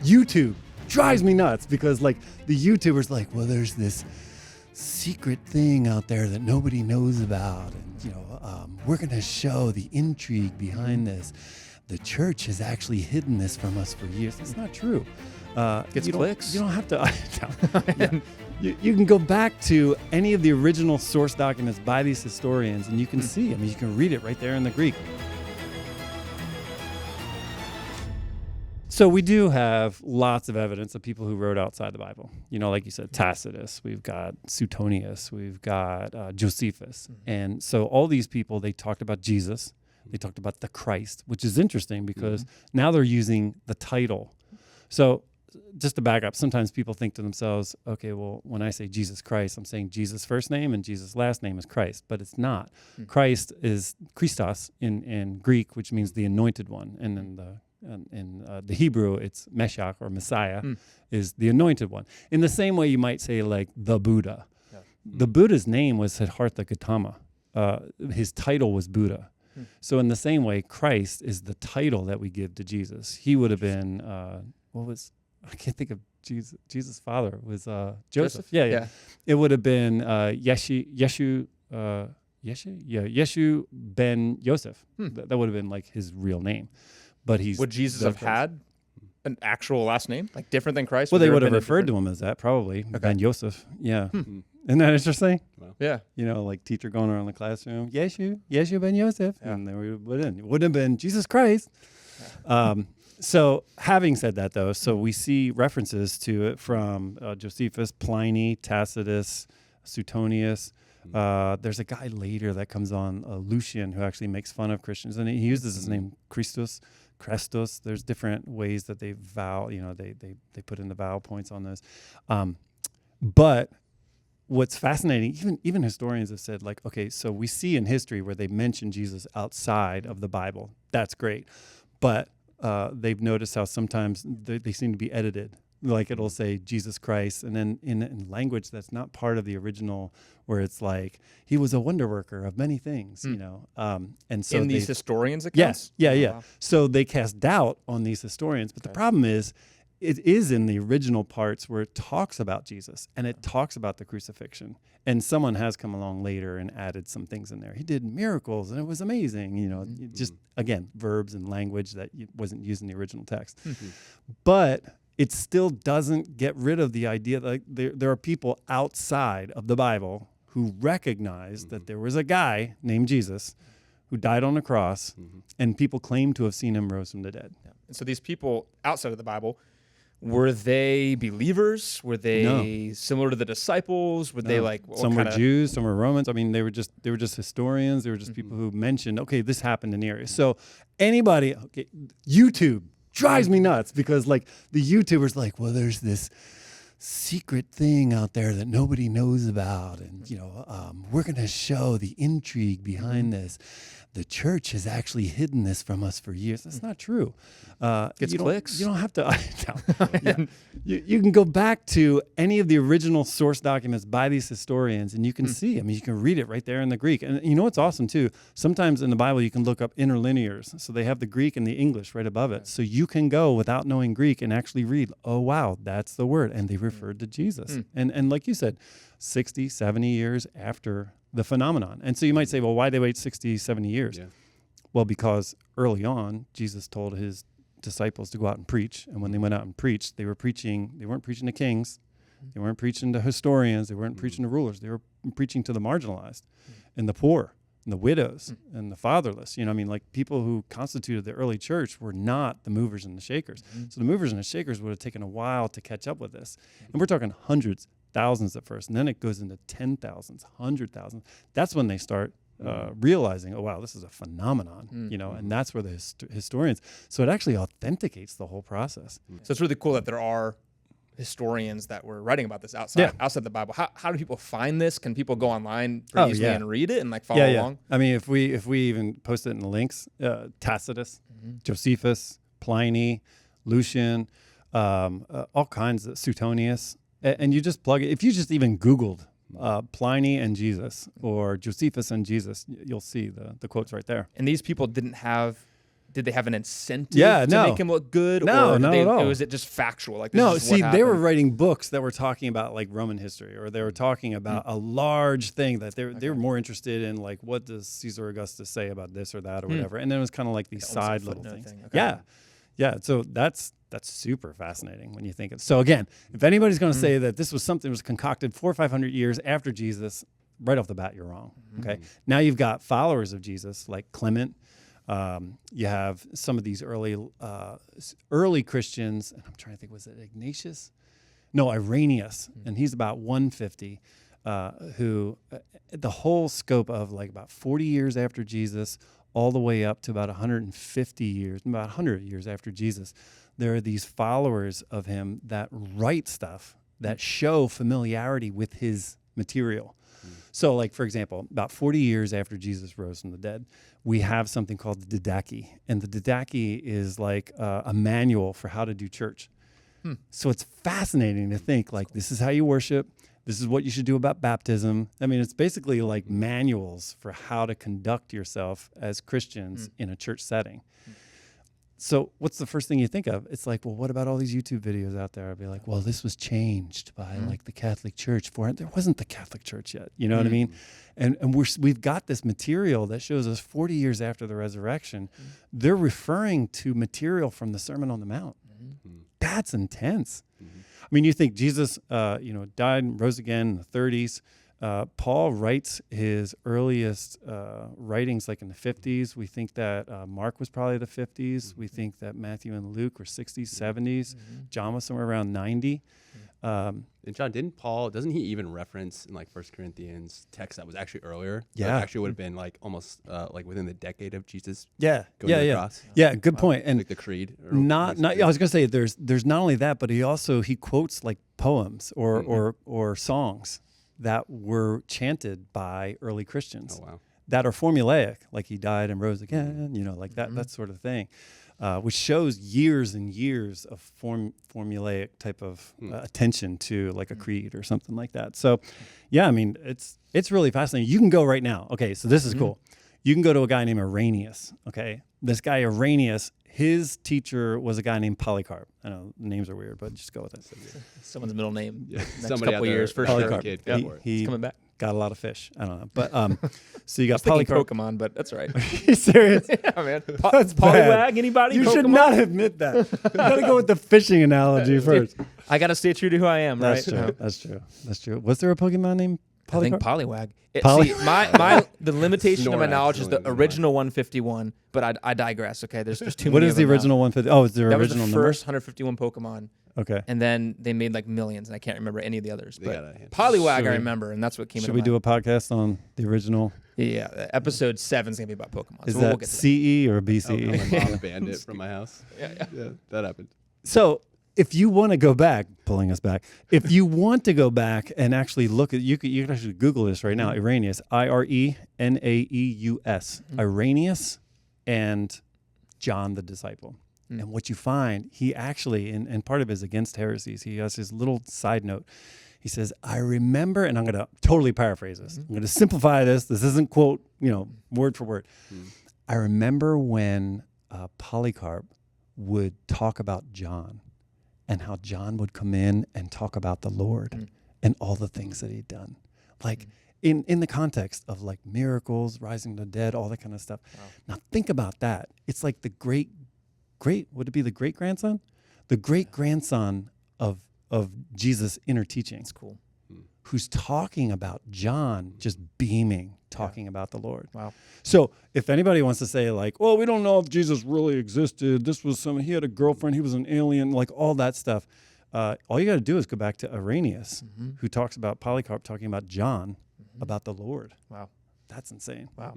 YouTube drives me nuts because like the YouTubers like, well, there's this secret thing out there that nobody knows about, and we're going to show the intrigue behind this. The church has actually hidden this from us for years. It's not true. Gets clicks. You don't have to. You can go back to any of the original source documents by these historians, and you can see. I mean, you can read it right there in the Greek. So we do have lots of evidence of people who wrote outside the Bible. Like you said, Tacitus, we've got Suetonius, we've got Josephus. And so all these people, they talked about Jesus. They talked about the Christ, which is interesting because now they're using the title. So just to back up, sometimes people think to themselves, okay, well, when I say Jesus Christ, I'm saying Jesus' first name and Jesus' last name is Christ, but it's not. Christ is Christos in Greek, which means the anointed one. And in the Hebrew, it's Meshach or Messiah is the anointed one. In the same way you might say like the Buddha. Yeah. The Buddha's name was Siddhartha Gautama. His title was Buddha. So in the same way, Christ is the title that we give to Jesus. He would have been, I can't think of Jesus' father was Joseph. Yeah. It would have been Yeshu ben Yosef. That would have been like his real name. But would Jesus have had an actual last name, like different than Christ? Well, they would have referred to him as that, probably. Okay. Ben Yosef. Yeah. Isn't that interesting? Well, yeah. Like teacher going around the classroom, Yeshu ben Yosef. Yeah. And then it wouldn't have been Jesus Christ. Yeah. So having said that, though, so we see references to it from Josephus, Pliny, Tacitus, Suetonius. There's a guy later that comes on, Lucian, who actually makes fun of Christians, and he uses his name Christus. There's different ways that they vow, they put in the vowel points on those. But what's fascinating, even historians have said, like, okay, so we see in history where they mention Jesus outside of the Bible. That's great. But they've noticed how sometimes they seem to be edited. Like it'll say Jesus Christ, and then in language that's not part of the original, where it's like he was a wonder worker of many things, and so in these historians' accounts. Yeah. Wow. So they cast doubt on these historians, but the problem is, it is in the original parts where it talks about Jesus and it talks about the crucifixion, and someone has come along later and added some things in there. He did miracles and it was amazing, just again verbs and language that wasn't used in the original text, but it still doesn't get rid of the idea that there are people outside of the Bible who recognize that there was a guy named Jesus who died on a cross, and people claim to have seen him rose from the dead. Yeah. And so these people outside of the Bible, were they believers? Were they similar to the disciples? Were they like some were Jews, some were Romans? I mean, they were just historians. They were just people who mentioned, okay, this happened in the area. So anybody, YouTube drives me nuts because like the YouTubers like, well, there's this secret thing out there that nobody knows about, and we're going to show the intrigue behind this. The church has actually hidden this from us for years. That's not true. Gets clicks. You don't have to. You can go back to any of the original source documents by these historians, and you can see. I mean, you can read it right there in the Greek. And you know what's awesome too? Sometimes in the Bible you can look up Interlinears. So they have the Greek and the English right above it. So you can go without knowing Greek and actually read, oh wow, that's the word. And they referred to Jesus. And like you said, 60, 70 years after the phenomenon. And so you might say, well, why did they wait 60, 70 years? Yeah. Well, because early on, Jesus told his disciples to go out and preach. And when they went out and preached, they weren't preaching to kings. They weren't preaching to historians. They weren't preaching to rulers. They were preaching to the marginalized and the poor and the widows and the fatherless. Like people who constituted the early church were not the movers and the shakers. So the movers and the shakers would have taken a while to catch up with this. And we're talking hundreds, thousands at first, and then it goes into 10,000s, 100,000s. That's when they start realizing, oh wow, this is a phenomenon, and that's where the historians. So it actually authenticates the whole process. So it's really cool that there are historians that were writing about this outside the Bible. How do people find this? Can people go online pretty easily and read it and like follow along? I mean, if we even post it in the links, Tacitus, Josephus, Pliny, Lucian, all kinds of Suetonius. And you just plug it. If you just even Googled Pliny and Jesus or Josephus and Jesus, you'll see the quotes right there. And these people didn't have did they have an incentive to make him look good? No, or not at all. Or was it just factual? Like, this no, is see, what they were happened? writing books that were talking about like Roman history, or they were talking about a large thing that they were more interested in, like what does Caesar Augustus say about this or that or whatever. And then it was kind of like these side little things. Okay. Yeah. So that's super fascinating when you think of. So again, if anybody's going to say that this was something that was concocted 400 or 500 years after Jesus, right off the bat, you're wrong. Okay. Now you've got followers of Jesus like Clement. You have some of these early Christians, and I'm trying to think, was it Ignatius? No, Iraneus, and he's about 150, who the whole scope of like about 40 years after Jesus, all the way up to about 150 years, about 100 years after Jesus, there are these followers of him that write stuff that show familiarity with his material. So, like, for example, about 40 years after Jesus rose from the dead, we have something called the Didache. And the Didache is like a manual for how to do church. So it's fascinating to think, like, this is how you worship. This is what you should do about baptism. I mean, it's basically like manuals for how to conduct yourself as Christians in a church setting. So what's the first thing you think of? It's like, well, what about all these YouTube videos out there? I'd be like, well, this was changed by like the Catholic Church. There wasn't the Catholic Church yet. You know what I mean? And we've got this material that shows us 40 years after the resurrection, they're referring to material from the Sermon on the Mount. That's intense. I mean, you think Jesus, died and rose again in the 30s. Paul writes his earliest writings like in the 50s. We think that Mark was probably the 50s. We think that Matthew and Luke were 60s, 70s. John was somewhere around 90. And John, doesn't he even reference in like 1 Corinthians text that was actually earlier? Yeah. That actually would have been like almost like within the decade of Jesus. Yeah. Going to the cross. Yeah, good point. And like the creed. I was going to say there's not only that, but he quotes like poems or songs that were chanted by early Christians. Oh, wow. That are formulaic, like he died and rose again, like that sort of thing, which shows years and years of formulaic type of attention to like a creed or something like that. So, yeah, I mean, it's really fascinating. You can go right now. Okay, so this is cool. You can go to a guy named Iraneus. Okay, this guy Iraneus, his teacher was a guy named Polycarp. I know names are weird, but just go with it. Someone's middle name. Yeah. Next Somebody couple years for Polycarp. sure. He coming back. got a lot of fish. I don't know, but so you I got was thinking Polycarp. Pokemon, but that's right. Are you serious? Yeah, man. That's Poliwag, bad. anybody? You Pokemon? should not admit that. You got to go with the fishing analogy first. I got to stay true to who I am, That's right? true. That's true. Was there a Pokemon named I think Polycarp? Polywag. See, the limitation of my Snorlax, knowledge is the really, original 151, but I digress. Okay, there's too many. What is of the them now. original 150? Oh, it's the That was original the number. first 151 Pokemon, Okay. and then they made like millions, and I can't remember any of the others. They But got a handful. Poliwag, Should I we- remember, and that's what came. Should into we mind. do a podcast on the original? Yeah, episode 7 is gonna be about Pokemon. Is so we'll that get to CE or Oh, BCE? my mom banned it from my house. that. Yeah. Yeah, that happened. So if you want to go back, pulling us back, if you want to go back and actually look at, you can actually Google this right now, Iraneus, Irenaeus, Iraneus, and John the disciple. And what you find, he actually, and part of it is against heresies, he has his little side note. He says, I remember, and I'm going to totally paraphrase this. I'm going to simplify this. This isn't quote, word for word. I remember when Polycarp would talk about John and how John would come in and talk about the Lord and all the things that he'd done. Like in the context of like miracles, rising the dead, all that kind of stuff. Wow. Now think about that. It's like the great, would it be the great-grandson? The great-grandson of Jesus' inner teaching. That's cool. Who's talking about John just beaming, talking about the Lord. Wow. So if anybody wants to say like, well, we don't know if Jesus really existed. This was he had a girlfriend. He was an alien, like all that stuff. All you got to do is go back to Iraneus, who talks about Polycarp talking about John, about the Lord. Wow. That's insane. Wow.